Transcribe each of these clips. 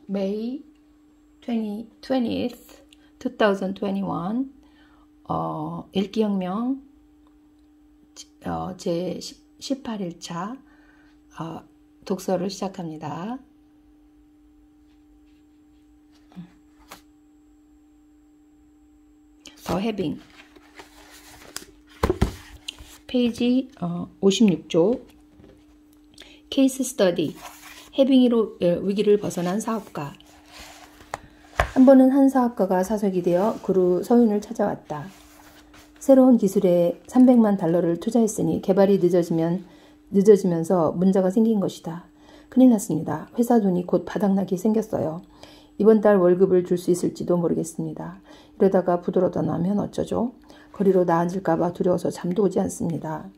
May 20th, 2021 읽기혁명 제 18일차 독서를 시작합니다. 더 해빙 페이지 56조 케이스 스터디 해빙으로 위기를 벗어난 사업가. 한 번은 한 사업가가 사석이 되어 그루 서윤을 찾아왔다. 새로운 기술에 300만 달러를 투자했으니 개발이 늦어지면서 문제가 생긴 것이다. 큰일 났습니다. 회사 돈이 곧 바닥나게 생겼어요. 이번 달 월급을 줄 수 있을지도 모르겠습니다. 이러다가 부도로다 나면 어쩌죠? 거리로 나앉을까봐 두려워서 잠도 오지 않습니다.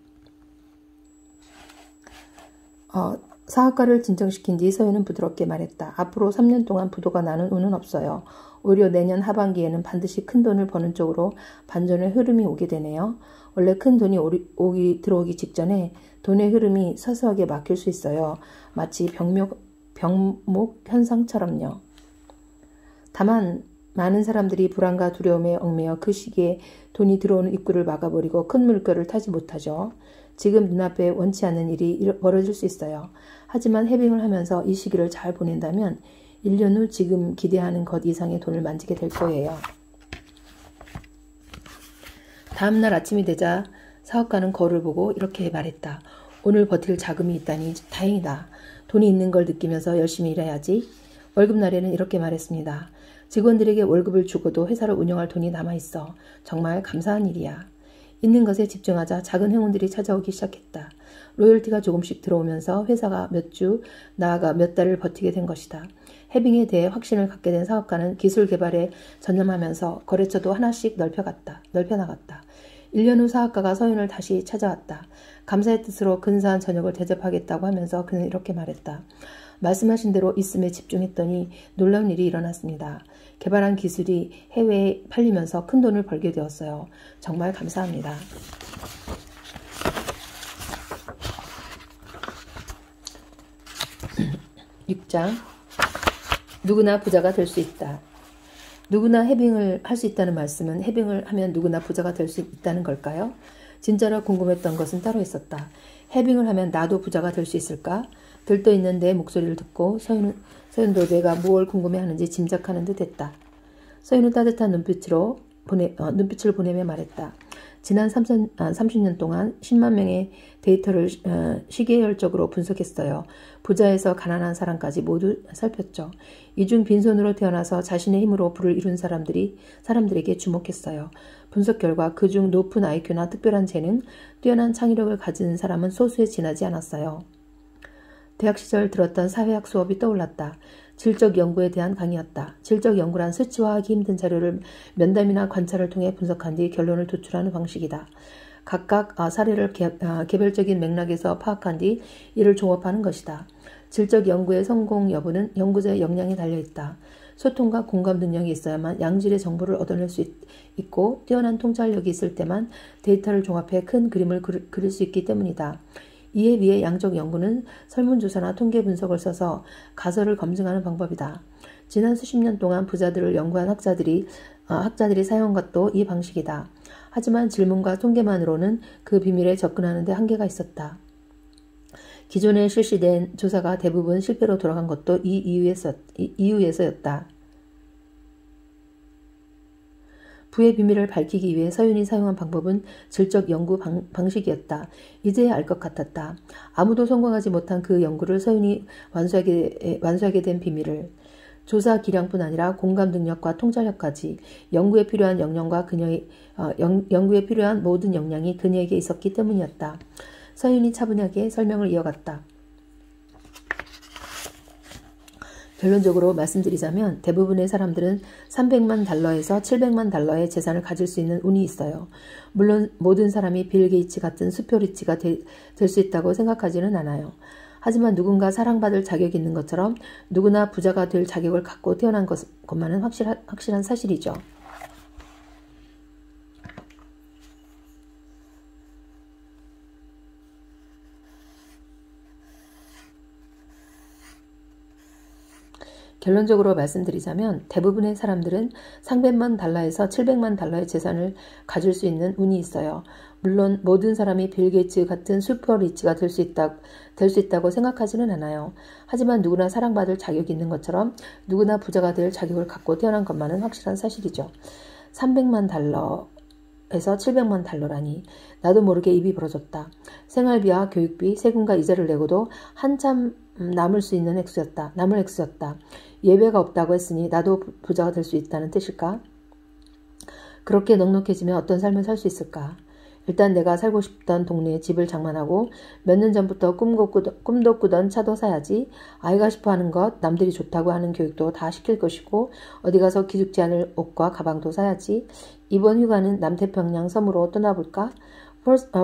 사업가를 진정시킨 뒤 서윤은 부드럽게 말했다. 앞으로 3년 동안 부도가 나는 운은 없어요. 오히려 내년 하반기에는 반드시 큰 돈을 버는 쪽으로 반전의 흐름이 오게 되네요. 원래 큰 돈이 들어오기 직전에 돈의 흐름이 서서하게 막힐 수 있어요. 마치 병목 현상처럼요. 다만 많은 사람들이 불안과 두려움에 얽매여 그 시기에 돈이 들어오는 입구를 막아버리고 큰 물결을 타지 못하죠. 지금 눈앞에 원치 않는 일이 벌어질 수 있어요. 하지만 해빙을 하면서 이 시기를 잘 보낸다면 1년 후 지금 기대하는 것 이상의 돈을 만지게 될 거예요. 다음날 아침이 되자 사업가는 거울을 보고 이렇게 말했다. 오늘 버틸 자금이 있다니 다행이다. 돈이 있는 걸 느끼면서 열심히 일해야지. 월급날에는 이렇게 말했습니다. 직원들에게 월급을 주고도 회사를 운영할 돈이 남아있어. 정말 감사한 일이야. 있는 것에 집중하자 작은 행운들이 찾아오기 시작했다. 로열티가 조금씩 들어오면서 회사가 몇 주, 나아가 몇 달을 버티게 된 것이다. 해빙에 대해 확신을 갖게 된 사업가는 기술 개발에 전념하면서 거래처도 하나씩 넓혀나갔다. 1년 후 사업가가 서윤을 다시 찾아왔다. 감사의 뜻으로 근사한 저녁을 대접하겠다고 하면서 그는 이렇게 말했다. 말씀하신 대로 있음에 집중했더니 놀라운 일이 일어났습니다. 개발한 기술이 해외에 팔리면서 큰 돈을 벌게 되었어요. 정말 감사합니다. (6장) 누구나 부자가 될 수 있다. 누구나 해빙을 할 수 있다는 말씀은 해빙을 하면 누구나 부자가 될 수 있다는 걸까요? 진짜로 궁금했던 것은 따로 있었다. 해빙을 하면 나도 부자가 될 수 있을까? 들떠있는 내 목소리를 듣고 서윤도 내가 무엇을 궁금해하는지 짐작하는 듯 했다. 서윤은 따뜻한 눈빛을 보내며 말했다. 지난 30년 동안 10만 명의 데이터를 시계열적으로 분석했어요. 부자에서 가난한 사람까지 모두 살폈죠. 이 중 빈손으로 태어나서 자신의 힘으로 부를 이룬 사람들에게 주목했어요. 분석 결과 그중 높은 IQ나 특별한 재능, 뛰어난 창의력을 가진 사람은 소수에 지나지 않았어요. 대학 시절 들었던 사회학 수업이 떠올랐다. 질적 연구에 대한 강의였다. 질적 연구란 수치화하기 힘든 자료를 면담이나 관찰을 통해 분석한 뒤 결론을 도출하는 방식이다. 각각 사례를 개별적인 맥락에서 파악한 뒤 이를 종합하는 것이다. 질적 연구의 성공 여부는 연구자의 역량에 달려있다. 소통과 공감 능력이 있어야만 양질의 정보를 얻어낼 수 있고 뛰어난 통찰력이 있을 때만 데이터를 종합해 큰 그림을 그릴 수 있기 때문이다. 이에 비해 양적 연구는 설문조사나 통계 분석을 써서 가설을 검증하는 방법이다. 지난 수십 년 동안 부자들을 연구한 학자들이 사용한 것도 이 방식이다. 하지만 질문과 통계만으로는 그 비밀에 접근하는 데 한계가 있었다. 기존에 실시된 조사가 대부분 실패로 돌아간 것도 이 이유에서였다. 부의 비밀을 밝히기 위해 서윤이 사용한 방법은 질적 연구 방식이었다. 이제야 알 것 같았다. 아무도 성공하지 못한 그 연구를 서윤이 완수하게 된 비밀을. 조사 기량뿐 아니라 공감 능력과 통찰력까지 연구에 필요한 연구에 필요한 모든 역량이 그녀에게 있었기 때문이었다. 서윤이 차분하게 설명을 이어갔다. 결론적으로 말씀드리자면 대부분의 사람들은 300만 달러에서 700만 달러의 재산을 가질 수 있는 운이 있어요. 물론 모든 사람이 빌 게이츠 같은 수표 리치가 될 수 있다고 생각하지는 않아요. 하지만 누군가 사랑받을 자격이 있는 것처럼 누구나 부자가 될 자격을 갖고 태어난 것만은 확실한 사실이죠. 결론적으로 말씀드리자면 대부분의 사람들은 300만 달러에서 700만 달러의 재산을 가질 수 있는 운이 있어요. 물론 모든 사람이 빌 게이츠 같은 슈퍼 리치가 될 수 있다고 생각하지는 않아요. 하지만 누구나 사랑받을 자격이 있는 것처럼 누구나 부자가 될 자격을 갖고 태어난 것만은 확실한 사실이죠. 300만 달러에서 700만 달러라니 나도 모르게 입이 벌어졌다. 생활비와 교육비, 세금과 이자를 내고도 한참 남을 액수였다. 예배가 없다고 했으니 나도 부자가 될 수 있다는 뜻일까? 그렇게 넉넉해지면 어떤 삶을 살 수 있을까? 일단 내가 살고 싶던 동네에 집을 장만하고 몇 년 전부터 꿈도 꾸던 차도 사야지. 아이가 싶어하는 것, 남들이 좋다고 하는 교육도 다 시킬 것이고 어디 가서 기죽지 않을 옷과 가방도 사야지. 이번 휴가는 남태평양 섬으로 떠나볼까?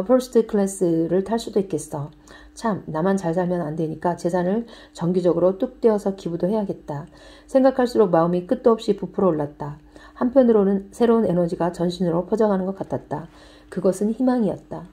퍼스트 클래스를 탈 수도 있겠어. 참, 나만 잘 살면 안 되니까 재산을 정기적으로 뚝 떼어서 기부도 해야겠다. 생각할수록 마음이 끝도 없이 부풀어 올랐다. 한편으로는 새로운 에너지가 전신으로 퍼져가는 것 같았다. 그것은 희망이었다.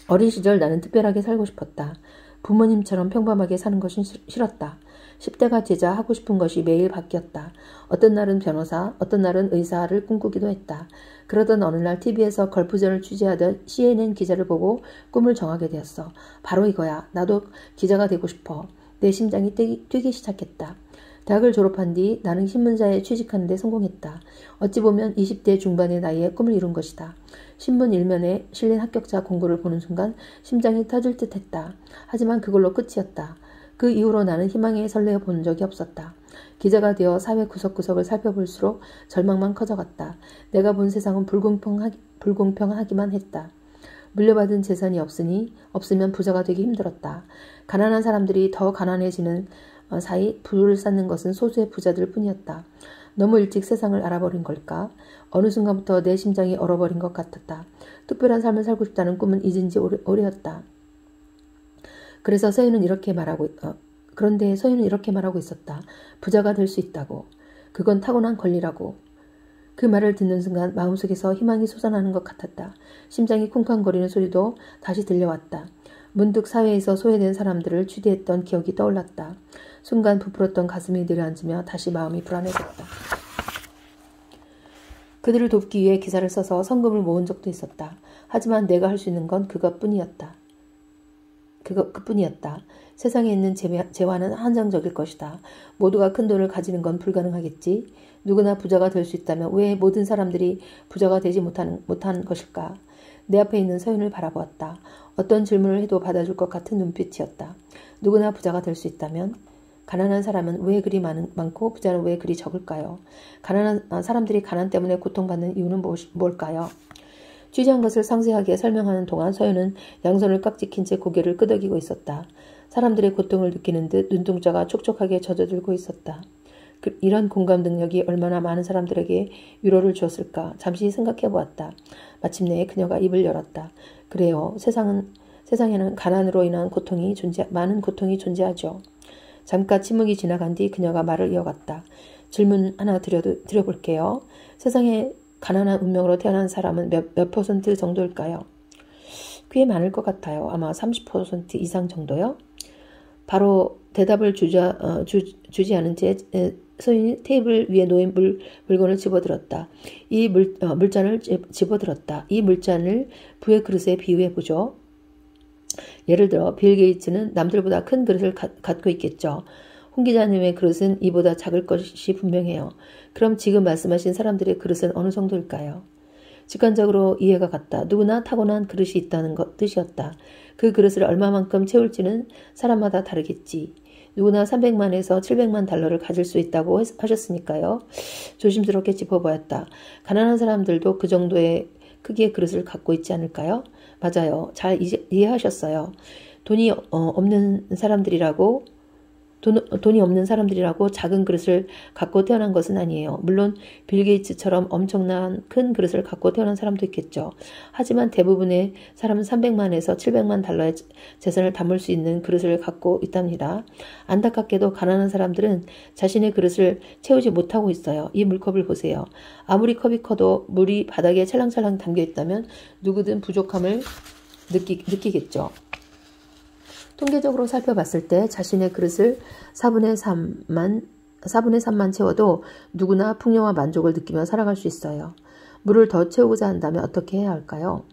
어린 시절 나는 특별하게 살고 싶었다. 부모님처럼 평범하게 사는 것은 싫었다. 10대가 되자 하고 싶은 것이 매일 바뀌었다. 어떤 날은 변호사, 어떤 날은 의사를 꿈꾸기도 했다. 그러던 어느 날 TV에서 걸프전을 취재하던 CNN 기자를 보고 꿈을 정하게 되었어. 바로 이거야. 나도 기자가 되고 싶어. 내 심장이 뛰기 시작했다. 대학을 졸업한 뒤 나는 신문사에 취직하는 데 성공했다. 어찌 보면 20대 중반의 나이에 꿈을 이룬 것이다. 신문 일면에 실린 합격자 공고를 보는 순간 심장이 터질 듯 했다. 하지만 그걸로 끝이었다. 그 이후로 나는 희망에 설레어 본 적이 없었다. 기자가 되어 사회 구석구석을 살펴볼수록 절망만 커져갔다. 내가 본 세상은 불공평하기만 했다. 물려받은 재산이 없으면 부자가 되기 힘들었다. 가난한 사람들이 더 가난해지는 사이 부를 쌓는 것은 소수의 부자들 뿐이었다. 너무 일찍 세상을 알아버린 걸까? 어느 순간부터 내 심장이 얼어버린 것 같았다. 특별한 삶을 살고 싶다는 꿈은 잊은 지 오래였다. 그런데 서윤은 이렇게 말하고 있었다. 부자가 될 수 있다고. 그건 타고난 권리라고. 그 말을 듣는 순간 마음속에서 희망이 솟아나는 것 같았다. 심장이 쿵쾅거리는 소리도 다시 들려왔다. 문득 사회에서 소외된 사람들을 취재했던 기억이 떠올랐다. 순간 부풀었던 가슴이 내려앉으며 다시 마음이 불안해졌다. 그들을 돕기 위해 기사를 써서 성금을 모은 적도 있었다. 하지만 내가 할 수 있는 건 그것뿐이었다. 세상에 있는 재화는 한정적일 것이다. 모두가 큰 돈을 가지는 건 불가능하겠지. 누구나 부자가 될 수 있다면 왜 모든 사람들이 부자가 되지 못한 것일까? 내 앞에 있는 서윤을 바라보았다. 어떤 질문을 해도 받아줄 것 같은 눈빛이었다. 누구나 부자가 될 수 있다면 가난한 사람은 왜 그리 많고 부자는 왜 그리 적을까요? 가난한 사람들이 가난 때문에 고통받는 이유는 뭘까요? 취재한 것을 상세하게 설명하는 동안 서윤은 양손을 깍지킨 채 고개를 끄덕이고 있었다. 사람들의 고통을 느끼는 듯 눈동자가 촉촉하게 젖어들고 있었다. 이런 공감 능력이 얼마나 많은 사람들에게 위로를 주었을까 잠시 생각해 보았다. 마침내 그녀가 입을 열었다. 그래요. 세상에는 가난으로 인한 많은 고통이 존재하죠. 잠깐 침묵이 지나간 뒤 그녀가 말을 이어갔다. 질문 하나 드려볼게요. 세상에 가난한 운명으로 태어난 사람은 몇 퍼센트 정도일까요? 꽤 많을 것 같아요. 아마 30% 이상 정도요? 바로 대답을 주지 않은 채 서윤이 테이블 위에 놓인 물건을 집어들었다. 이 물잔을 집어들었다. 이 물잔을 부의 그릇에 비유해보죠. 예를 들어 빌 게이츠는 남들보다 큰 그릇을 갖고 있겠죠. 홍 기자님의 그릇은 이보다 작을 것이 분명해요. 그럼 지금 말씀하신 사람들의 그릇은 어느 정도일까요? 직관적으로 이해가 갔다. 누구나 타고난 그릇이 있다는 뜻이었다. 그 그릇을 얼마만큼 채울지는 사람마다 다르겠지. 누구나 300만에서 700만 달러를 가질 수 있다고 하셨으니까요. 조심스럽게 짚어보았다. 가난한 사람들도 그 정도의 크기의 그릇을 갖고 있지 않을까요? 맞아요. 잘 이해하셨어요. 돈이 없는 사람들이라고 작은 그릇을 갖고 태어난 것은 아니에요. 물론 빌 게이츠처럼 엄청난 큰 그릇을 갖고 태어난 사람도 있겠죠. 하지만 대부분의 사람은 300만에서 700만 달러의 재산을 담을 수 있는 그릇을 갖고 있답니다. 안타깝게도 가난한 사람들은 자신의 그릇을 채우지 못하고 있어요. 이 물컵을 보세요. 아무리 컵이 커도 물이 바닥에 찰랑찰랑 담겨 있다면 누구든 부족함을 느끼겠죠. 통계적으로 살펴봤을 때 자신의 그릇을 4분의 3만 채워도 누구나 풍요와 만족을 느끼며 살아갈 수 있어요. 물을 더 채우고자 한다면 어떻게 해야 할까요?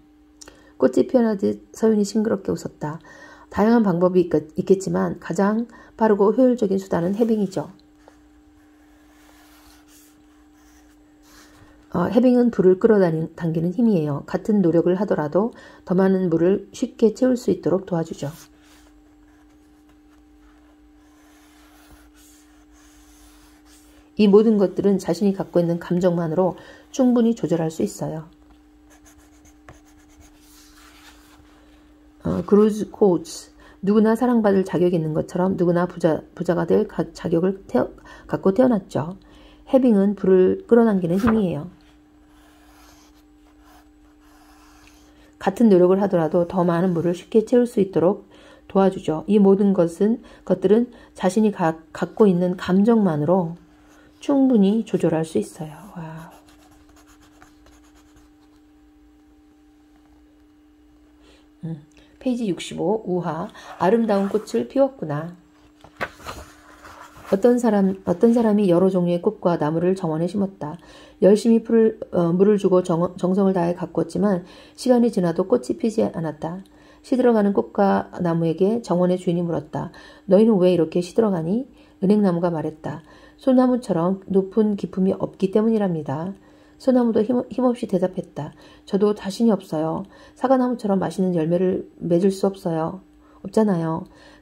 꽃이 피어나듯 서윤이 싱그럽게 웃었다. 다양한 방법이 있겠지만 가장 빠르고 효율적인 수단은 해빙이죠. 해빙은 불을 끌어당기는 힘이에요. 같은 노력을 하더라도 더 많은 물을 쉽게 채울 수 있도록 도와주죠. 이 모든 것들은 자신이 갖고 있는 감정만으로 충분히 조절할 수 있어요. 그루즈 코츠, 누구나 사랑받을 자격이 있는 것처럼 누구나 부자가 될 자격을 갖고 태어났죠. 해빙은 불을 끌어당기는 힘이에요. 같은 노력을 하더라도 더 많은 물을 쉽게 채울 수 있도록 도와주죠. 이 모든 것들은 자신이 갖고 있는 감정만으로 충분히 조절할 수 있어요. 와우. 페이지 65, 우화. 아름다운 꽃을 피웠구나. 어떤 사람이 여러 종류의 꽃과 나무를 정원에 심었다. 열심히 물을 주고 정성을 다해 가꾸었지만 시간이 지나도 꽃이 피지 않았다. 시들어가는 꽃과 나무에게 정원의 주인이 물었다. 너희는 왜 이렇게 시들어가니? 은행나무가 말했다. 소나무처럼 높은 기품이 없기 때문이랍니다. 소나무도 힘없이 대답했다. 저도 자신이 없어요. 사과나무처럼 맛있는 열매를 맺을 수 없잖아요.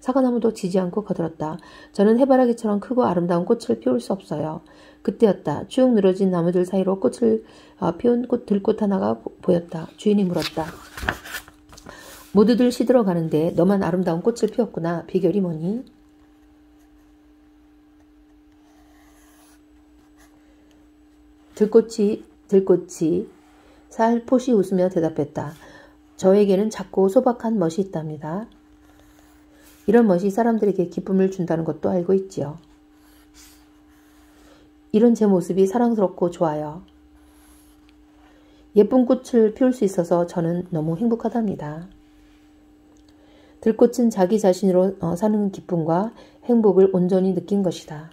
사과나무도 지지 않고 거들었다. 저는 해바라기처럼 크고 아름다운 꽃을 피울 수 없어요. 그때였다. 쭉 늘어진 나무들 사이로 꽃을 피운 들꽃 하나가 보였다. 주인이 물었다. 모두들 시들어가는데 너만 아름다운 꽃을 피웠구나. 비결이 뭐니? 들꽃이 살포시 웃으며 대답했다. 저에게는 작고 소박한 멋이 있답니다. 이런 멋이 사람들에게 기쁨을 준다는 것도 알고 있지요. 이런 제 모습이 사랑스럽고 좋아요. 예쁜 꽃을 피울 수 있어서 저는 너무 행복하답니다. 들꽃은 자기 자신으로 사는 기쁨과 행복을 온전히 느낀 것이다.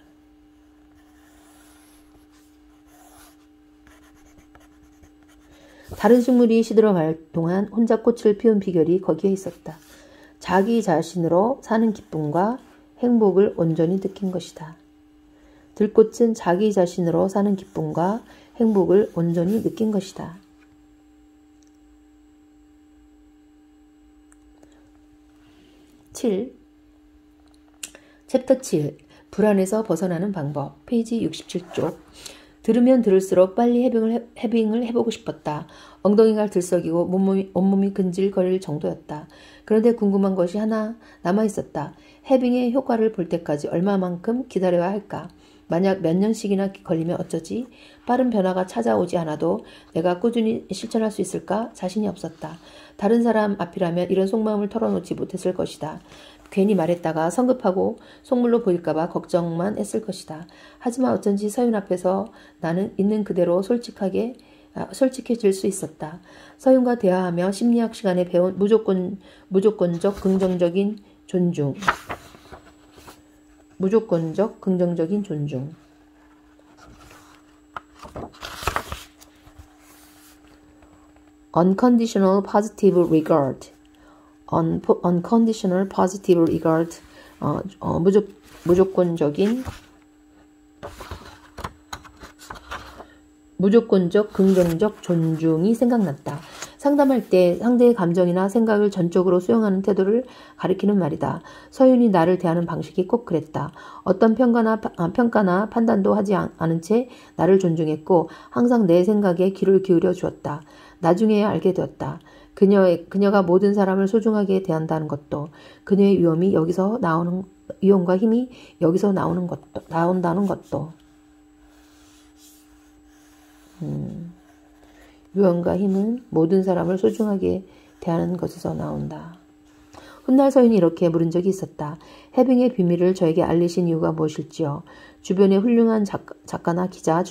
다른 식물이 시들어갈 동안 혼자 꽃을 피운 비결이 거기에 있었다. 자기 자신으로 사는 기쁨과 행복을 온전히 느낀 것이다. 들꽃은 자기 자신으로 사는 기쁨과 행복을 온전히 느낀 것이다. 7. 챕터 7. 불안에서 벗어나는 방법. 페이지 67쪽. 들으면 들을수록 빨리 해빙을 해보고 싶었다. 엉덩이가 들썩이고 온몸이 근질거릴 정도였다. 그런데 궁금한 것이 하나 남아있었다. 해빙의 효과를 볼 때까지 얼마만큼 기다려야 할까? 만약 몇 년씩이나 걸리면 어쩌지? 빠른 변화가 찾아오지 않아도 내가 꾸준히 실천할 수 있을까? 자신이 없었다. 다른 사람 앞이라면 이런 속마음을 털어놓지 못했을 것이다. 괜히 말했다가 성급하고 속물로 보일까봐 걱정만 했을 것이다. 하지만 어쩐지 서윤 앞에서 나는 있는 그대로 솔직해질 수 있었다. 서윤과 대화하며 심리학 시간에 배운 무조건적 긍정적인 존중. 무조건적 긍정적인 존중. Unconditional positive regard. Unconditional positive regard. 무조건적 긍정적 존중이 생각났다. 상담할 때 상대의 감정이나 생각을 전적으로 수용하는 태도를 가리키는 말이다. 서윤이 나를 대하는 방식이 꼭 그랬다. 어떤 평가나 판단도 하지 않은 채 나를 존중했고 항상 내 생각에 귀를 기울여 주었다. 나중에야 알게 되었다. 그녀가 모든 사람을 소중하게 대한다는 것도, 그녀의 위험과 힘이 여기서 나온다는 것도. 유언과 힘은 모든 사람을 소중하게 대하는 것에서 나온다. 훗날 서윤이 이렇게 물은 적이 있었다. 해빙의 비밀을 저에게 알리신 이유가 무엇일지요? 주변에 훌륭한 작가나 기자,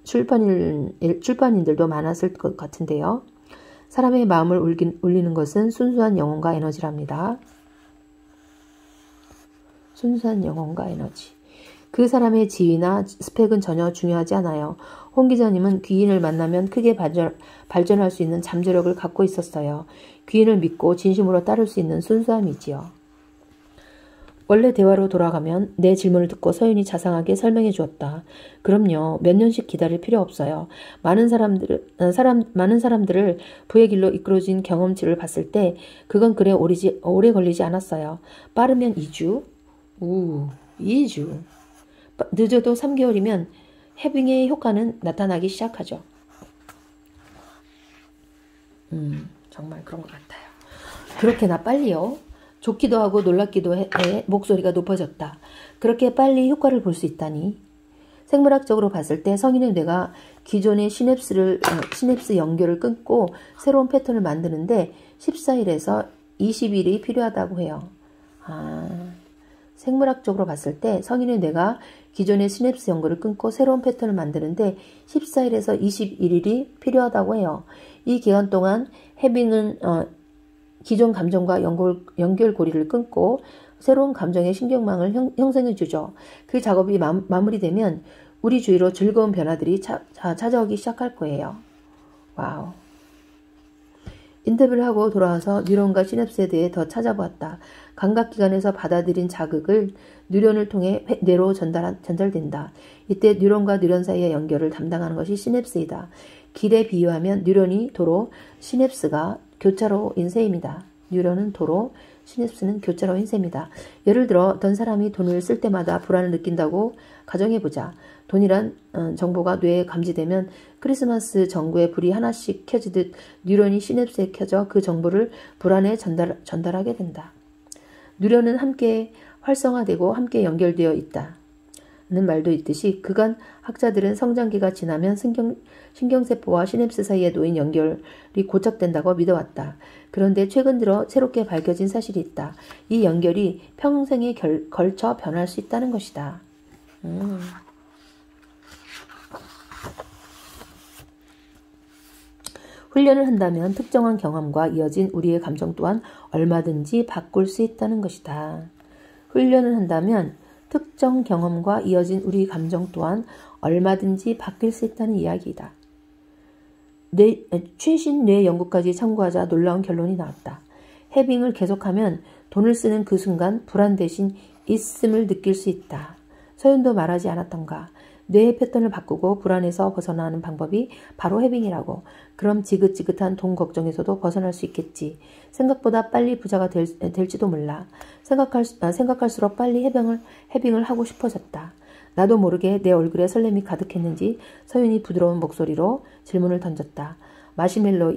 출판인들도 많았을 것 같은데요. 사람의 마음을 울리는 것은 순수한 영혼과 에너지랍니다. 순수한 영혼과 에너지. 그 사람의 지위나 스펙은 전혀 중요하지 않아요. 홍 기자님은 귀인을 만나면 크게 발전할 수 있는 잠재력을 갖고 있었어요. 귀인을 믿고 진심으로 따를 수 있는 순수함이지요. 원래 대화로 돌아가면 내 질문을 듣고 서윤이 자상하게 설명해 주었다. 그럼요. 몇 년씩 기다릴 필요 없어요. 많은 사람들을 부의 길로 이끌어진 경험치를 봤을 때 그건 그래 오래 걸리지 않았어요. 빠르면 2주? 2주. 늦어도 3개월이면 해빙의 효과는 나타나기 시작하죠. 정말 그런 것 같아요. 그렇게나 빨리요? 좋기도 하고 놀랍기도 해 목소리가 높아졌다. 그렇게 빨리 효과를 볼 수 있다니. 생물학적으로 봤을 때 성인의 뇌가 기존의 시냅스 연결을 끊고 새로운 패턴을 만드는데 14일에서 20일이 필요하다고 해요. 생물학적으로 봤을 때 성인의 뇌가 기존의 시냅스 연결을 끊고 새로운 패턴을 만드는데 14일에서 21일이 필요하다고 해요. 이 기간 동안 해빙은 기존 감정과 연결고리를 끊고 새로운 감정의 신경망을 형성해주죠. 그 작업이 마무리되면 우리 주위로 즐거운 변화들이 찾아오기 시작할 거예요. 와우. 인터뷰를 하고 돌아와서 뉴런과 시냅스에 대해 더 찾아보았다. 감각기관에서 받아들인 자극을 뉴런을 통해 뇌로 전달된다. 이때 뉴런과 뉴런 사이의 연결을 담당하는 것이 시냅스이다. 길에 비유하면 뉴런이 도로, 시냅스가 교차로인 셈입니다. 뉴런은 도로, 시냅스는 교차로인 셈이다. 예를 들어 어떤 사람이 돈을 쓸 때마다 불안을 느낀다고 가정해보자. 돈이란 정보가 뇌에 감지되면 크리스마스 전구에 불이 하나씩 켜지듯 뉴런이 시냅스에 켜져 그 정보를 불안에 전달하게 된다. 뉴런은 함께 활성화되고 함께 연결되어 있다. 는 말도 있듯이 그간 학자들은 성장기가 지나면 신경세포와 시냅스 사이에 놓인 연결이 고착된다고 믿어왔다. 그런데 최근 들어 새롭게 밝혀진 사실이 있다. 이 연결이 평생에 걸쳐 변할 수 있다는 것이다. 훈련을 한다면 특정한 경험과 이어진 우리의 감정 또한 얼마든지 바꿀 수 있다는 것이다. 훈련을 한다면 특정 경험과 이어진 우리 감정 또한 얼마든지 바뀔 수 있다는 이야기이다. 최신 뇌 연구까지 참고하자 놀라운 결론이 나왔다. 해빙을 계속하면 돈을 쓰는 그 순간 불안 대신 있음을 느낄 수 있다. 서윤도 말하지 않았던가. 뇌의 패턴을 바꾸고 불안에서 벗어나는 방법이 바로 해빙이라고. 그럼 지긋지긋한 돈 걱정에서도 벗어날 수 있겠지. 생각보다 빨리 부자가 될지도 몰라. 생각할수록 빨리 해빙을 하고 싶어졌다. 나도 모르게 내 얼굴에 설렘이 가득했는지 서윤이 부드러운 목소리로 질문을 던졌다. 마시멜로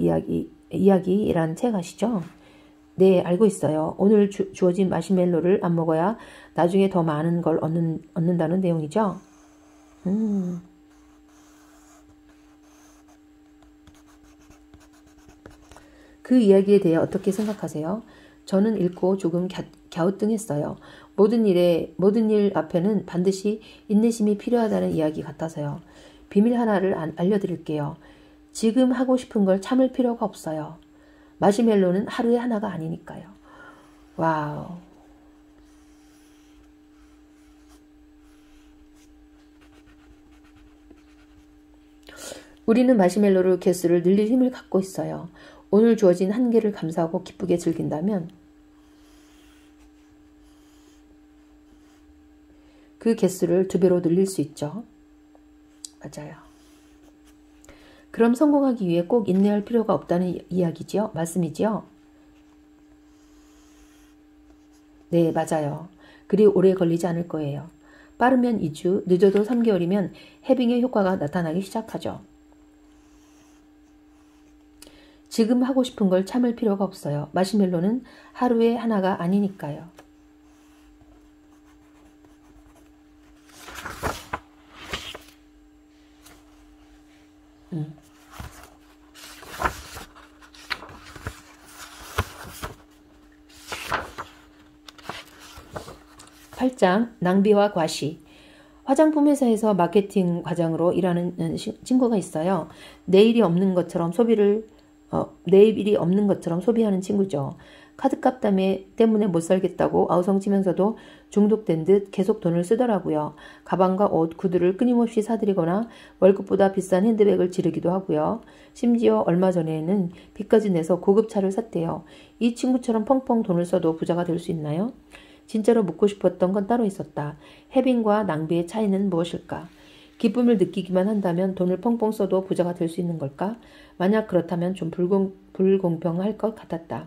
이야기란 책 아시죠? 네, 알고 있어요. 오늘 주어진 마시멜로를 안 먹어야 나중에 더 많은 걸 얻는다는 내용이죠. 그 이야기에 대해 어떻게 생각하세요? 저는 읽고 조금 갸우뚱했어요. 모든 일 앞에는 반드시 인내심이 필요하다는 이야기 같아서요. 비밀 하나를 알려드릴게요. 지금 하고 싶은 걸 참을 필요가 없어요. 마시멜로는 하루에 하나가 아니니까요. 와우. 우리는 마시멜로를 개수를 늘릴 힘을 갖고 있어요. 오늘 주어진 한 개를 감사하고 기쁘게 즐긴다면 그 개수를 2배로 늘릴 수 있죠. 맞아요. 그럼 성공하기 위해 꼭 인내할 필요가 없다는 이야기지요? 말씀이지요? 네, 맞아요. 그리 오래 걸리지 않을 거예요. 빠르면 2주, 늦어도 3개월이면 해빙의 효과가 나타나기 시작하죠. 지금 하고 싶은 걸 참을 필요가 없어요. 마시멜로는 하루에 하나가 아니니까요. 음. 8장 낭비와 과시. 화장품 회사에서 마케팅 과장으로 일하는 친구가 있어요. 내일이 없는 것처럼 소비하는 친구죠. 카드값 때문에 못 살겠다고 아우성치면서도 중독된 듯 계속 돈을 쓰더라고요. 가방과 옷, 구두를 끊임없이 사들이거나 월급보다 비싼 핸드백을 지르기도 하고요. 심지어 얼마 전에는 빚까지 내서 고급 차를 샀대요. 이 친구처럼 펑펑 돈을 써도 부자가 될 수 있나요? 진짜로 묻고 싶었던 건 따로 있었다. 해빙과 낭비의 차이는 무엇일까? 기쁨을 느끼기만 한다면 돈을 펑펑 써도 부자가 될 수 있는 걸까? 만약 그렇다면 좀 불공평할 것 같았다.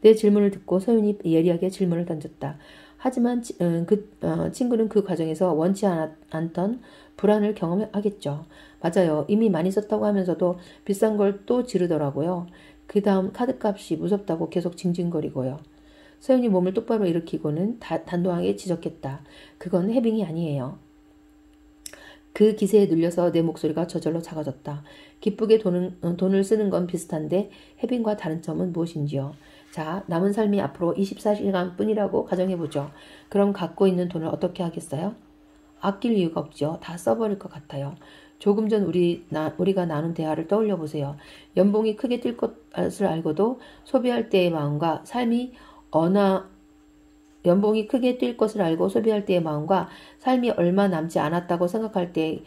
내 질문을 듣고 서윤이 예리하게 질문을 던졌다. 하지만 친구는 그 과정에서 원치 않던 불안을 경험하겠죠. 맞아요. 이미 많이 썼다고 하면서도 비싼 걸 또 지르더라고요. 그 다음 카드값이 무섭다고 계속 징징거리고요. 서윤이 몸을 똑바로 일으키고는 단호하게 지적했다. 그건 해빙이 아니에요. 그 기세에 눌려서 내 목소리가 저절로 작아졌다. 기쁘게 돈을 쓰는 건 비슷한데 해빙과 다른 점은 무엇인지요? 자, 남은 삶이 앞으로 24시간 뿐이라고 가정해보죠. 그럼 갖고 있는 돈을 어떻게 하겠어요? 아낄 이유가 없죠. 다 써버릴 것 같아요. 조금 전 우리가 나눈 대화를 떠올려 보세요. 연봉이 크게 뛸 것을 알고도 소비할 때의 마음과 연봉이 크게 뛸 것을 알고 소비할 때의 마음과 삶이 얼마 남지 않았다고 생각할 때의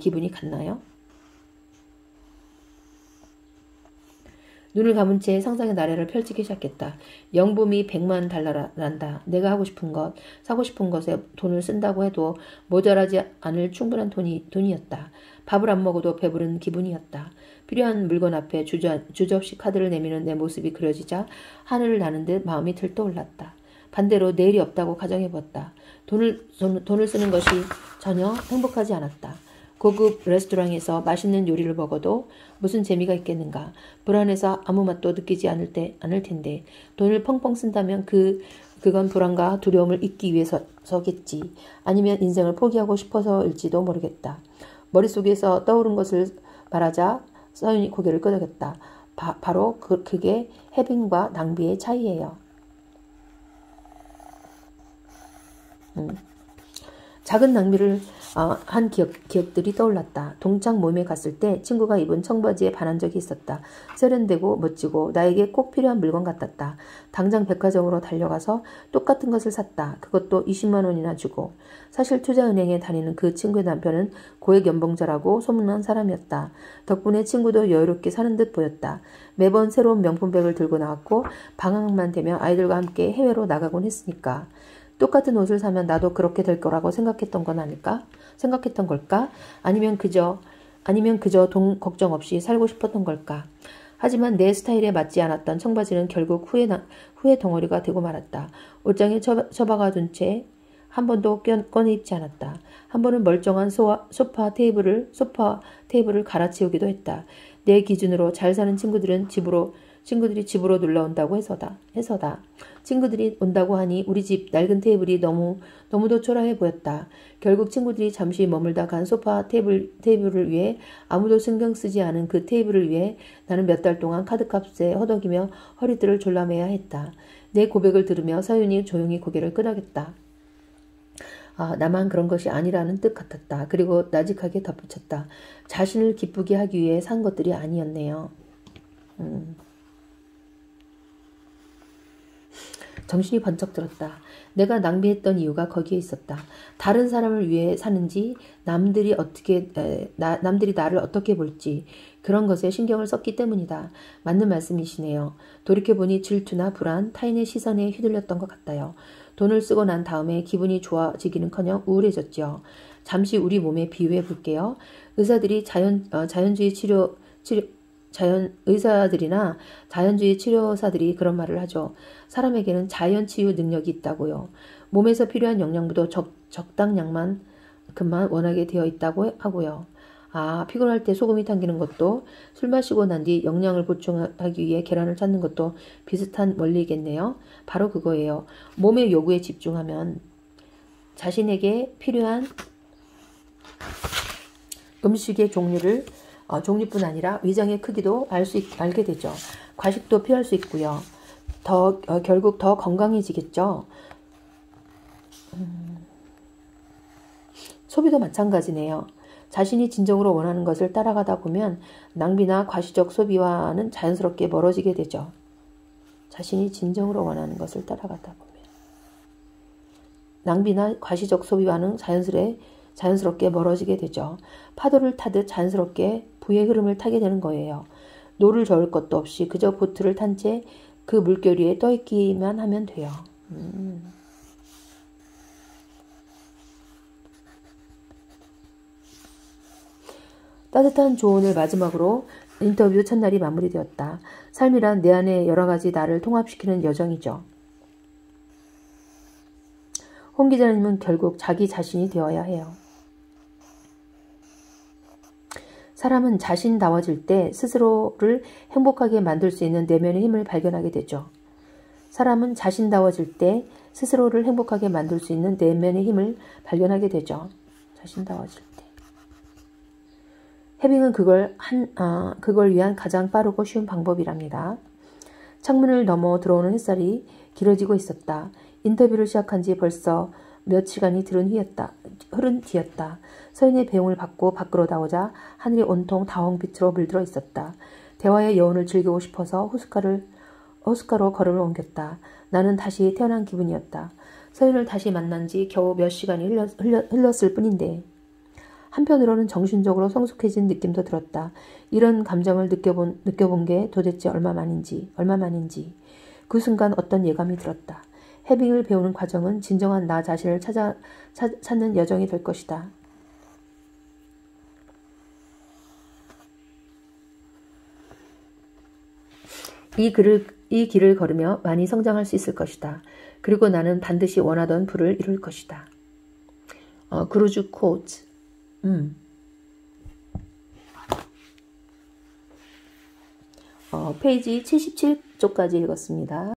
기분이 같나요? 눈을 감은 채 상상의 나래를 펼치기 시작했다. 연봉이 100만 달러란다. 내가 하고 싶은 것, 사고 싶은 것에 돈을 쓴다고 해도 모자라지 않을 충분한 돈이었다. 밥을 안 먹어도 배부른 기분이었다. 필요한 물건 앞에 주저없이 카드를 내미는 내 모습이 그려지자 하늘을 나는 듯 마음이 들떠올랐다. 반대로 내일이 없다고 가정해보았다. 돈을 쓰는 것이 전혀 행복하지 않았다. 고급 레스토랑에서 맛있는 요리를 먹어도 무슨 재미가 있겠는가. 불안해서 아무 맛도 느끼지 않을 텐데 돈을 펑펑 쓴다면 그건 불안과 두려움을 잊기 위해서겠지. 아니면 인생을 포기하고 싶어서일지도 모르겠다. 머릿속에서 떠오른 것을 말하자 서윤이 고개를 끄덕였다. 바로 그게 해빙과 낭비의 차이예요. 작은 낭비를 한 기억들이 떠올랐다. 동창 모임에 갔을 때 친구가 입은 청바지에 반한 적이 있었다. 세련되고 멋지고 나에게 꼭 필요한 물건 같았다. 당장 백화점으로 달려가서 똑같은 것을 샀다. 그것도 20만 원이나 주고. 사실 투자은행에 다니는 그 친구의 남편은 고액 연봉자라고 소문난 사람이었다. 덕분에 친구도 여유롭게 사는 듯 보였다. 매번 새로운 명품백을 들고 나왔고 방학만 되면 아이들과 함께 해외로 나가곤 했으니까. 똑같은 옷을 사면 나도 그렇게 될 거라고 생각했던 걸까? 아니면 그저 돈 걱정 없이 살고 싶었던 걸까? 하지만 내 스타일에 맞지 않았던 청바지는 결국 후회 덩어리가 되고 말았다. 옷장에 처박아둔 채 한 번도 꺼내 입지 않았다. 한 번은 멀쩡한 소파 테이블을 갈아치우기도 했다. 내 기준으로 잘 사는 친구들이 집으로 놀러 온다고 해서다. 친구들이 온다고 하니 우리 집 낡은 테이블이 너무도 초라해 보였다. 결국 친구들이 잠시 머물다 간 소파 테이블을 위해 아무도 신경 쓰지 않은 그 테이블을 위해 나는 몇 달 동안 카드값에 허덕이며 허리띠를 졸라매야 했다. 내 고백을 들으며 서윤이 조용히 고개를 끄덕였다. 나만 그런 것이 아니라는 뜻 같았다. 그리고 나직하게 덧붙였다. 자신을 기쁘게 하기 위해 산 것들이 아니었네요. 정신이 번쩍 들었다. 내가 낭비했던 이유가 거기에 있었다. 다른 사람을 위해 사는지 남들이 나를 어떻게 볼지 그런 것에 신경을 썼기 때문이다. 맞는 말씀이시네요. 돌이켜보니 질투나 불안, 타인의 시선에 휘둘렸던 것 같아요. 돈을 쓰고 난 다음에 기분이 좋아지기는커녕 우울해졌죠. 잠시 우리 몸에 비유해 볼게요. 의사들이나 자연주의 치료사들이 그런 말을 하죠. 사람에게는 자연치유 능력이 있다고요. 몸에서 필요한 영양분도 적당량만 그만 원하게 되어 있다고 하고요. 피곤할 때 소금이 당기는 것도 술 마시고 난 뒤 영양을 보충하기 위해 계란을 찾는 것도 비슷한 원리겠네요. 바로 그거예요. 몸의 요구에 집중하면 자신에게 필요한 음식의 종류뿐 아니라 위장의 크기도 알게 되죠. 과식도 피할 수 있고요. 결국 더 건강해지겠죠. 소비도 마찬가지네요. 자신이 진정으로 원하는 것을 따라가다 보면 낭비나 과시적 소비와는 자연스럽게 멀어지게 되죠. 자신이 진정으로 원하는 것을 따라가다 보면. 낭비나 과시적 소비와는 자연스럽게 멀어지게 되죠. 파도를 타듯 자연스럽게 부의 흐름을 타게 되는 거예요. 노를 저을 것도 없이 그저 보트를 탄 채 그 물결 위에 떠있기만 하면 돼요. 따뜻한 조언을 마지막으로 인터뷰 첫날이 마무리되었다. 삶이란 내 안에 여러 가지 나를 통합시키는 여정이죠. 홍 기자님은 결국 자기 자신이 되어야 해요. 사람은 자신다워질 때 스스로를 행복하게 만들 수 있는 내면의 힘을 발견하게 되죠. 사람은 자신다워질 때 스스로를 행복하게 만들 수 있는 내면의 힘을 발견하게 되죠. 자신다워질 때. 해빙은 그걸 위한 가장 빠르고 쉬운 방법이랍니다. 창문을 넘어 들어오는 햇살이 길어지고 있었다. 인터뷰를 시작한 지 벌써 몇 시간이 흐른 뒤였다. 서인의 배웅을 받고 밖으로 나오자 하늘이 온통 다홍빛으로 물들어 있었다. 대화의 여운을 즐기고 싶어서 호숫가로 걸음을 옮겼다. 나는 다시 태어난 기분이었다. 서인을 다시 만난 지 겨우 몇 시간이 흘렀을 뿐인데 한편으로는 정신적으로 성숙해진 느낌도 들었다. 이런 감정을 느껴본 게 도대체 얼마 만인지. 그 순간 어떤 예감이 들었다. 해빙을 배우는 과정은 진정한 나 자신을 찾는 여정이 될 것이다. 이 길을 걸으며 많이 성장할 수 있을 것이다. 그리고 나는 반드시 원하던 부를 이룰 것이다. 그루즈 코트. 페이지 77쪽까지 읽었습니다.